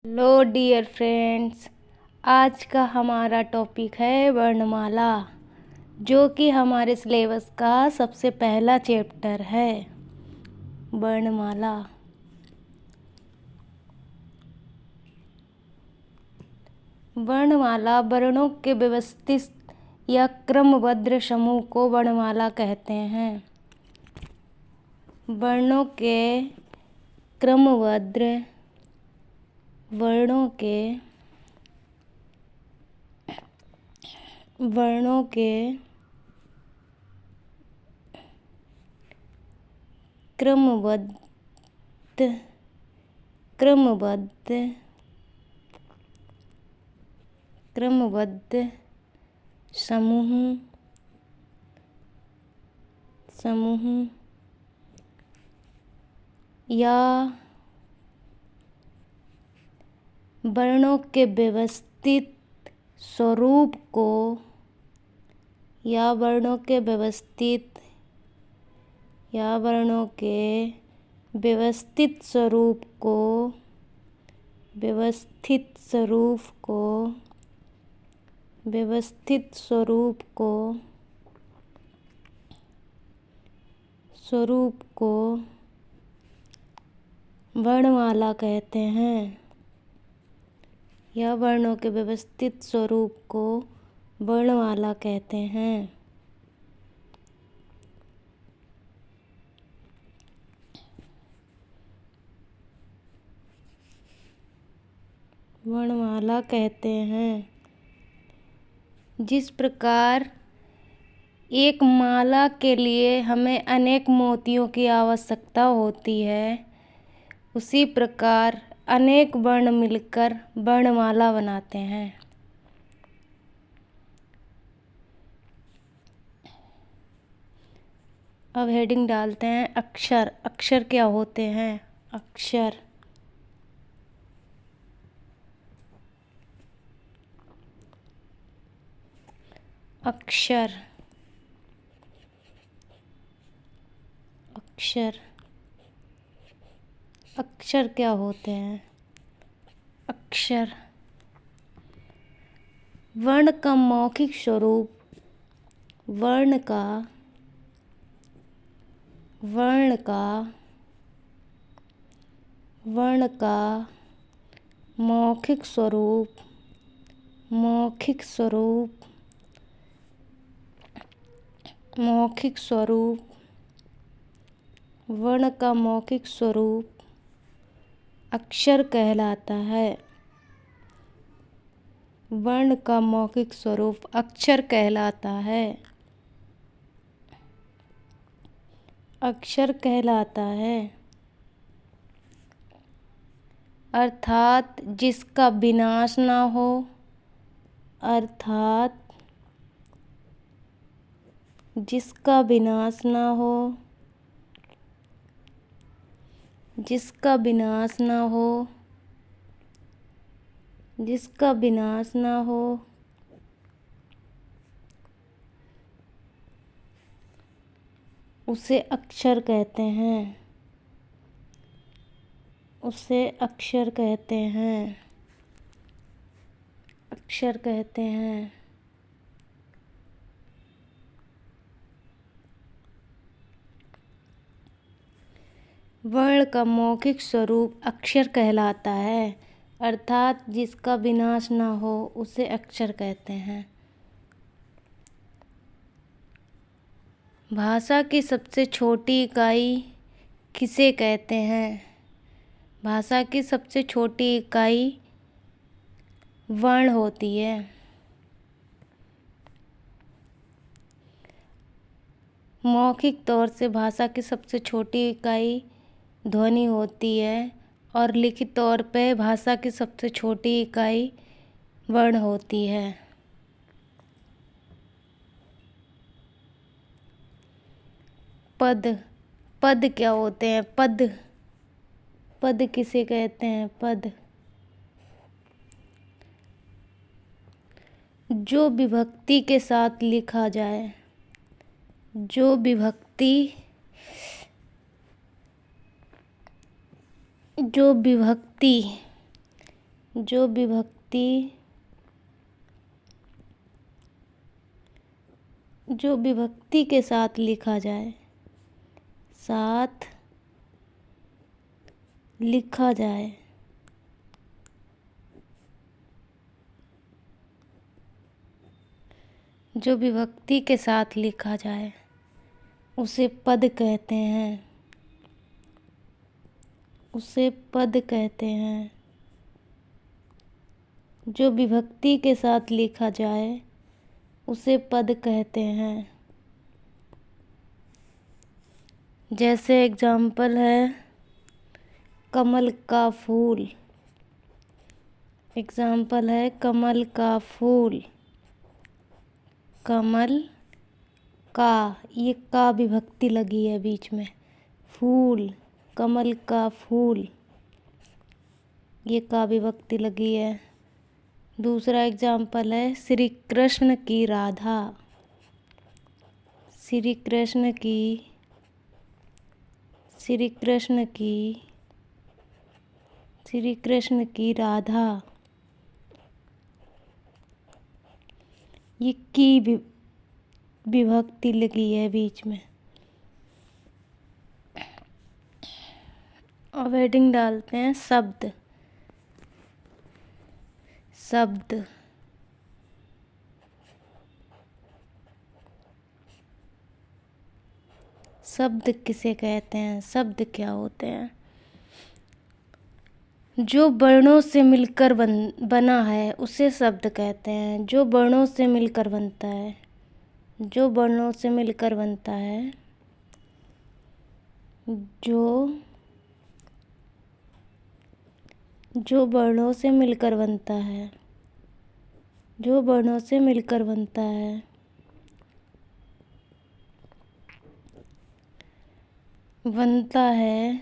Hello dear friends, आज का हमारा टॉपिक है वर्णमाला, जो कि हमारे सिलेबस का सबसे पहला चैप्टर है। वर्णमाला। वर्णमाला वर्णों के व्यवस्थित या क्रमबद्ध समूह को वर्णमाला कहते हैं। वर्णों के क्रमबद्ध वर्णों के क्रमबद्ध समूह या वर्णों के व्यवस्थित स्वरूप को वर्णमाला कहते हैं। या वर्णों के व्यवस्थित स्वरूप को वर्णमाला कहते हैं। वर्णमाला कहते हैं। जिस प्रकार एक माला के लिए हमें अनेक मोतियों की आवश्यकता होती है, उसी प्रकार अनेक वर्ण मिलकर वर्णमाला बनाते हैं। अब हेडिंग डालते हैं अक्षर। अक्षर क्या होते हैं? अक्षर अक्षर अक्षर अक्षर क्या होते हैं? अक्षर वर्ण का मौखिक स्वरूप, वर्ण का मौखिक स्वरूप वर्ण का मौखिक स्वरूप अक्षर कहलाता है। वर्ण का मौखिक स्वरूप अक्षर कहलाता है। अर्थात जिसका विनाश ना हो, जिसका विनाश ना हो उसे अक्षर कहते हैं। अक्षर कहते हैं। वर्ण का मौखिक स्वरूप अक्षर कहलाता है, अर्थात जिसका विनाश ना हो उसे अक्षर कहते हैं। भाषा की सबसे छोटी इकाई किसे कहते हैं? भाषा की सबसे छोटी इकाई वर्ण होती है। मौखिक तौर से भाषा की सबसे छोटी इकाई ध्वनि होती है और लिखित तौर पे भाषा की सबसे छोटी इकाई वर्ण होती है। पद क्या होते हैं? पद किसे कहते हैं? पद जो विभक्ति के साथ लिखा जाए, जो विभक्ति जो विभक्ति के साथ लिखा जाए, साथ लिखा जाए। जो विभक्ति के साथ लिखा जाए उसे पद कहते हैं, उसे पद कहते हैं। जो विभक्ति के साथ लिखा जाए उसे पद कहते हैं। जैसे एग्जाम्पल है कमल का फूल। एग्जाम्पल है कमल का फूल। कमल का, ये का विभक्ति लगी है बीच में। फूल, कमल का फूल, ये का विभक्ति लगी है। दूसरा एग्जाम्पल है श्री कृष्ण की राधा। श्री कृष्ण की, श्री कृष्ण की, श्री कृष्ण की राधा, ये की विभक्ति लगी है बीच में। अब हेडिंग डालते हैं शब्द। शब्द, शब्द किसे कहते हैं? शब्द क्या होते हैं? जो वर्णों से मिलकर बना है उसे शब्द कहते हैं। जो वर्णों से मिलकर बनता है, जो वर्णों से मिलकर बनता है, जो वर्णों से मिलकर बनता है, जो वर्णों से मिलकर बनता है, बनता है,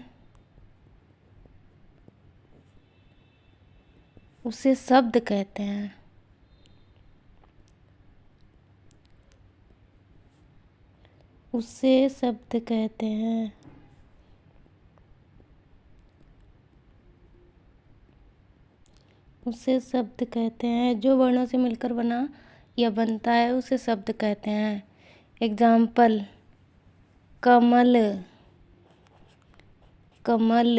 उसे शब्द कहते हैं। उसे शब्द कहते हैं। उसे शब्द कहते हैं। जो वर्णों से मिलकर बना या बनता है उसे शब्द कहते हैं। एग्जाम्पल कमल, कमल,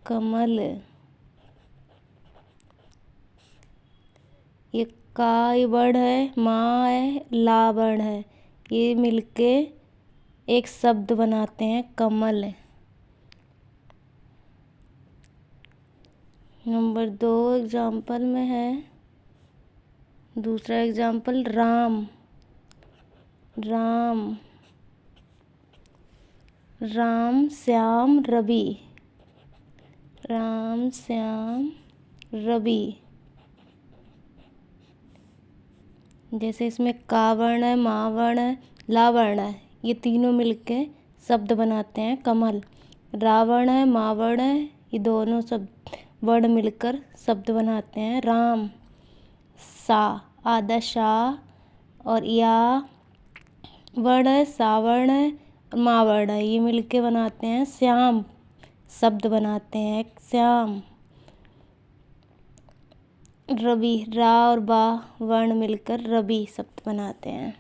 कमल, ये का ये वर्ण है, माँ है, ला वर्ण है, ये मिलके एक शब्द बनाते हैं कमल। नंबर 2 एग्जाम्पल में है, दूसरा एग्जाम्पल राम। राम, राम श्याम रवि, राम श्याम रवि। जैसे इसमें का वर्ण है, मा वर्ण है, ला वर्ण है, ये तीनों मिलके शब्द बनाते हैं कमल। रा वर्ण है, मा वर्ण है, ये दोनों सब वर्ण मिलकर शब्द बनाते हैं राम। सा, आधा शा और या वर्ण है, सा वर्ण है और मा वर्ण है, ये मिलके बनाते हैं श्याम, शब्द बनाते हैं श्याम। रवि, रा और बा वर्ण मिलकर रवि शब्द बनाते हैं।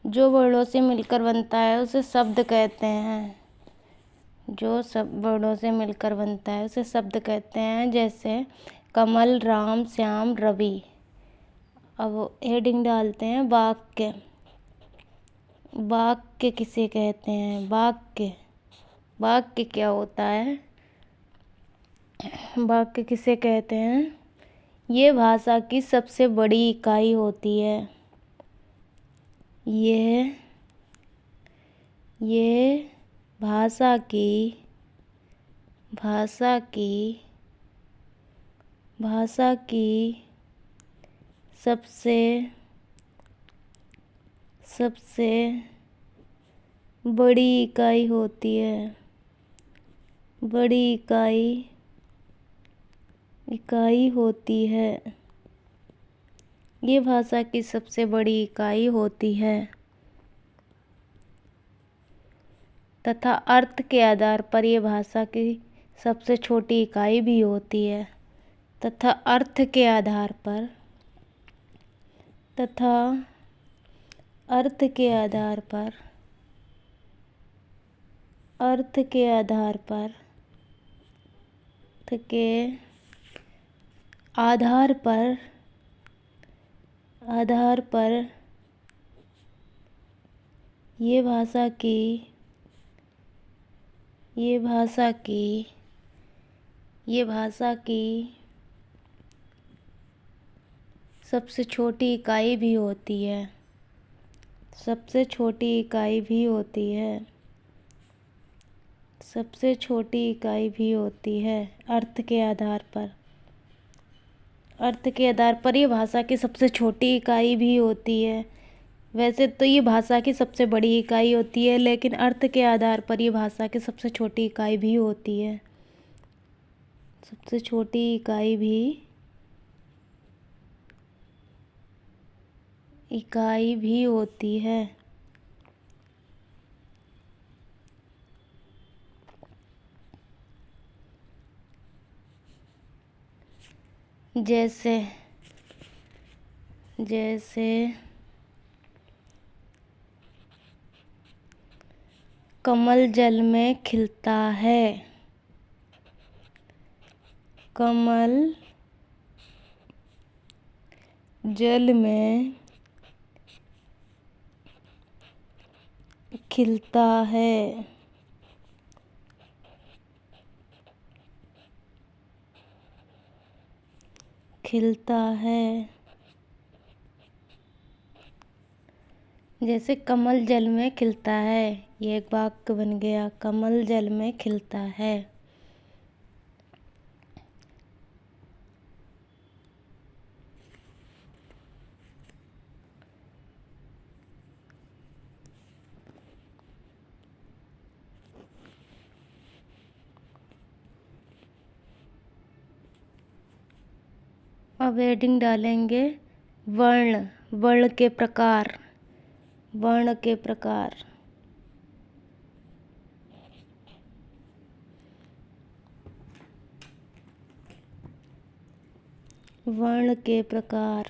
जो वर्णों से मिलकर बनता है उसे शब्द कहते हैं। जो सब वर्णों से मिलकर बनता है उसे शब्द कहते हैं। जैसे कमल, राम, श्याम, रवि। अब हेडिंग डालते हैं वाक्य। वाक्य किसे कहते हैं? वाक्य, वाक्य क्या होता है? वाक्य किसे कहते हैं? ये भाषा की सबसे बड़ी इकाई होती है। ये भाषा की सबसे बड़ी इकाई होती है। बड़ी इकाई होती है। ये भाषा की सबसे बड़ी इकाई होती है। तथा अर्थ के आधार पर ये भाषा की सबसे छोटी इकाई भी होती है। तथा अर्थ के आधार पर तथा अर्थ के आधार पर अर्थ के आधार पर के आधार पर ये भाषा की सबसे छोटी इकाई भी होती है। सबसे छोटी इकाई भी होती है। सबसे छोटी इकाई भी होती है अर्थ के आधार पर। अर्थ के आधार पर ये भाषा की सबसे छोटी इकाई भी होती है। वैसे तो ये भाषा की सबसे बड़ी इकाई होती है, लेकिन अर्थ के आधार पर ये भाषा की सबसे छोटी इकाई भी होती है। सबसे छोटी इकाई भी होती है। जैसे कमल जल में खिलता है। कमल जल में खिलता है। जैसे कमल जल में खिलता है, ये एक वाक्य बन गया। कमल जल में खिलता है। अब हेडिंग डालेंगे वर्ण के प्रकार। वर्ण के प्रकार। वर्ण के प्रकार।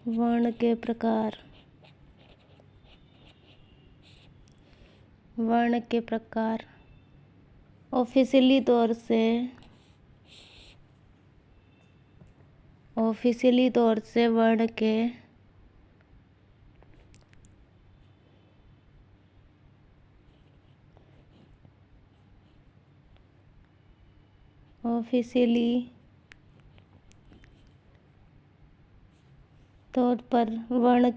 वर्ण के प्रकार। वर्ण के प्रकार। ऑफिशियली तौर से वर्ण के ऑफिशियली तौर पर वर्ण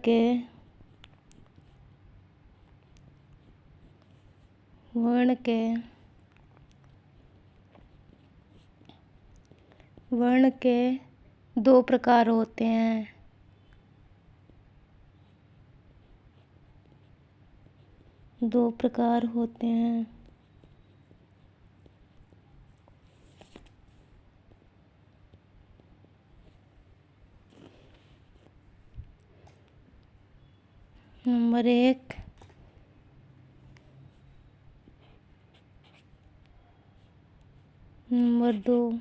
के दो प्रकार होते हैं। दो प्रकार होते हैं। नंबर 1 नंबर 2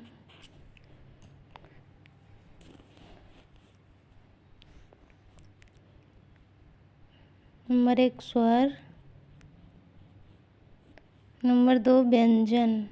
नंबर 1 स्वर। नंबर 2 व्यंजन।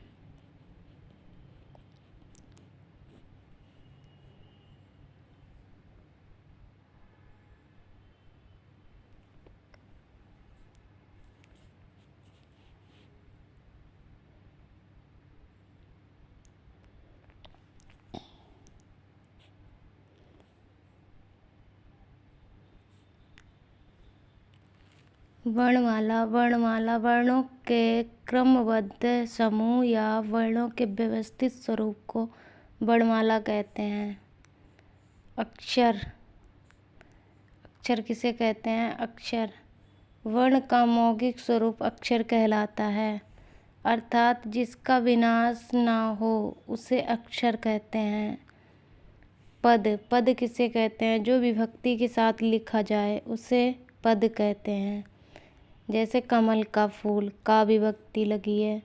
वर्णमाला वर्णों के क्रमबद्ध समूह या वर्णों के व्यवस्थित स्वरूप को वर्णमाला कहते हैं। अक्षर किसे कहते हैं? अक्षर। वर्ण का मौखिक स्वरूप अक्षर कहलाता है, अर्थात जिसका विनाश ना हो उसे अक्षर कहते हैं। पद किसे कहते हैं? जो विभक्ति के साथ लिखा जाए उसे पद कहते हैं। जैसे कमल का फूल, का विभक्ति लगी है।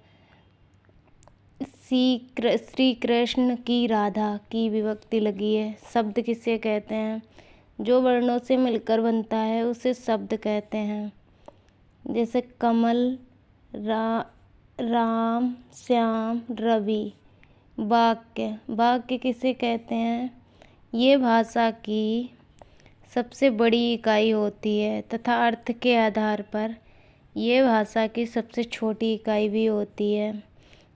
श्री कृष्ण की राधा, की विभक्ति लगी है। शब्द किसे कहते हैं? जो वर्णों से मिलकर बनता है उसे शब्द कहते हैं। जैसे कमल, राम, श्याम, रवि। वाक्य, वाक्य किसे कहते हैं? ये भाषा की सबसे बड़ी इकाई होती है तथा अर्थ के आधार पर ये भाषा की सबसे छोटी इकाई भी होती है।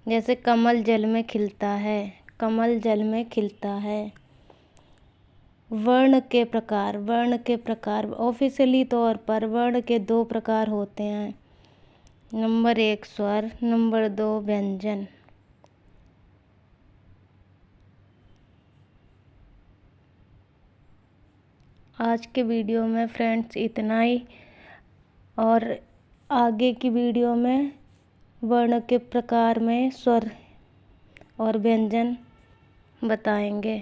जैसे कमल जल में खिलता है, कमल जल में खिलता है। वर्ण के प्रकार, वर्ण के प्रकार ऑफिशियली तौर पर वर्ण के 2 प्रकार होते हैं। नंबर 1 स्वर, नंबर 2 व्यंजन। आज के वीडियो में फ्रेंड्स इतना ही, और आगे की वीडियो में वर्ण के प्रकार में स्वर और व्यंजन बताएंगे।